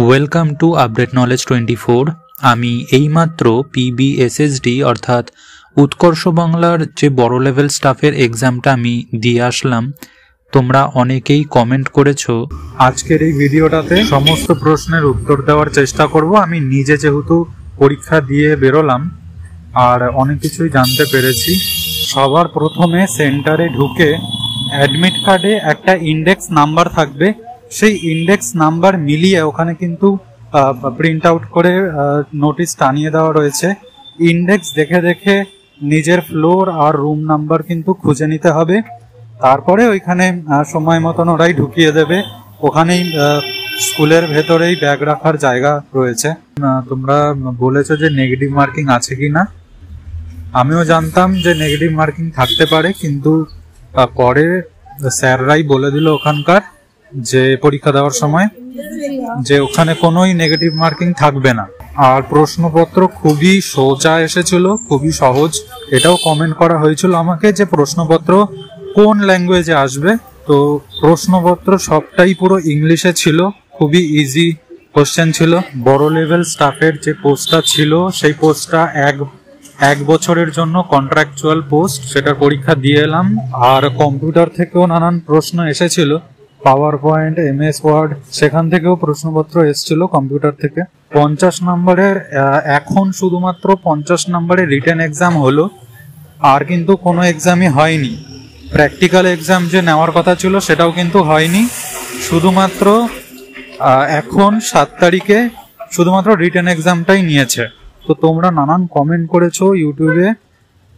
Welcome to update knowledge 24। আমি এইমাত্র PBSSD অর্থাৎ উৎকর্ষ বাংলার যে বড় লেভেল স্টাফের এক্সামটা আমি দিয়ে আসলাম। তোমরা অনেকেই কমেন্ট করেছো। আজকের এই ভিডিওটাতে সমস্ত প্রশ্নের উত্তর দেওয়ার চেষ্টা করব। আমি নিজে যেহেতু পরীক্ষা দিয়ে বেরোলাম আর অনেক কিছুই জানতে পেরেছি। সবার প্রথমে সেন্টারে ঢুকে অ্যাডমিট কার্ডে একটা ইন্ডেক্স নাম্বার থাকবে, সেই ইন্ডেক্স নাম্বার মিলিয়ে ওখানে কিন্তু প্রিন্ট আউট করে নোটিশ টানিয়ে দেওয়া রয়েছে। ইন্ডেক্স দেখে দেখে নিজের ফ্লোর আর রুম নাম্বার কিন্তু খুঁজে নিতে হবে। তারপরে ওইখানে সময় মতন ওরাই ঢুকিয়ে দেবে। ওখানেই স্কুলের ভেতরেই ব্যাগ রাখার জায়গা রয়েছে। তোমরা বলেছো যে নেগেটিভ মার্কিং আছে কি না। আমিও জানতাম যে নেগেটিভ মার্কিং থাকতে পারে, কিন্তু পরে স্যাররাই বলে দিল ওখানকার যে পরীক্ষা দেওয়ার সময় যে ওখানে কোনোই নেগেটিভ মার্কিং থাকবে না। আর প্রশ্নপত্র খুবই সোজা এসেছিল, খুবই সহজ। এটাও কমেন্ট করা হয়েছিল আমাকে যে প্রশ্নপত্র কোন ল্যাঙ্গুয়েজে আসবে। তো প্রশ্নপত্র সবটাই পুরো ইংলিশে ছিল, খুবই ইজি কোশ্চেন ছিল। বড় লেভেল স্টাফের যে পোস্টটা ছিল সেই পোস্টটা এক বছরের জন্য কন্ট্রাকচুয়াল পোস্ট, সেটার পরীক্ষা দিয়ে এলাম। আর কম্পিউটার থেকেও নানান প্রশ্ন এসেছিল, পাওয়ার পয়েন্ট, MS ওয়ার্ড, সেখান থেকেও প্রশ্নপত্র এসেছিল কম্পিউটার থেকে। 50 নম্বরের এখন শুধুমাত্র 50 নম্বরের রিটেন এক্সাম হলো, আর কিন্তু কোনো এক্সামই হয়নি। প্র্যাকটিক্যাল এক্সাম যে নেওয়ার কথা ছিল সেটাও কিন্তু হয়নি। শুধুমাত্র এখন 7 তারিখে শুধুমাত্র রিটেন এক্সামটাই নিয়েছে। তো তোমরা নানান কমেন্ট করেছো ইউটিউবে,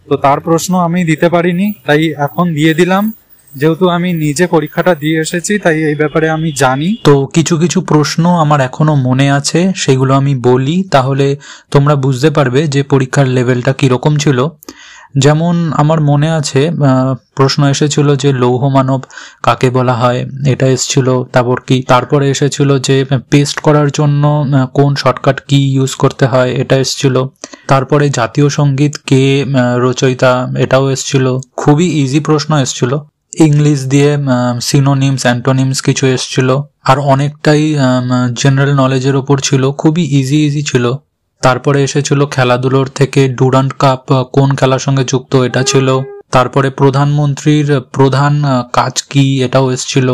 তো তার প্রশ্ন আমি দিতে পারিনি, তাই এখন দিয়ে দিলাম। যেহেতু আমি নিজে পরীক্ষাটা দিয়ে এসেছি তাই এই ব্যাপারে আমি জানি। তো কিছু কিছু প্রশ্ন আমার এখনো মনে আছে, সেগুলো আমি বলি, তাহলে তোমরা বুঝতে পারবে যে পরীক্ষার লেভেলটা কিরকম ছিল। যেমন আমার মনে আছে প্রশ্ন এসেছিল যে লৌহ মানব কাকে বলা হয়, এটা এসেছিল। তারপরে এসেছিল যে পেস্ট করার জন্য কোন শর্টকাট কি ইউজ করতে হয়, এটা এসেছিল। তারপরে জাতীয় সঙ্গীত কে রচয়িতা, এটাও এসেছিল। খুবই ইজি প্রশ্ন এসেছিল। ইংলিশ দিয়ে সিনোনিমস, অ্যান্টোনিমস কিছু এসেছিল। আর অনেকটাই জেনারেল নলেজের ওপর ছিল, খুবই ইজি ছিল। তারপরে এসেছিল খেলাধুলোর থেকে ডুরান্ট কাপ কোন খেলার সঙ্গে যুক্ত, এটা ছিল। তারপরে প্রধানমন্ত্রীর প্রধান কাজ কি, এটাও এসেছিল।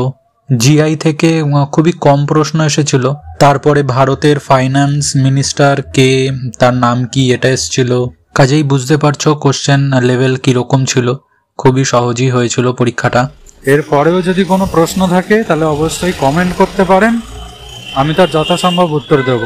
জিআই থেকে খুবই কম প্রশ্ন এসেছিল। তারপরে ভারতের ফাইন্যান্স মিনিস্টার কে, তার নাম কি, এটা এসেছিল। কাজেই বুঝতে পারছো কোশ্চেন লেভেল কিরকম ছিল। খুবই সহজই হয়েছিল পরীক্ষাটা। এরপরেও যদি কোনো প্রশ্ন থাকে তাহলে অবশ্যই কমেন্ট করতে পারেন, আমি তার যথাসম্ভব উত্তর দেব।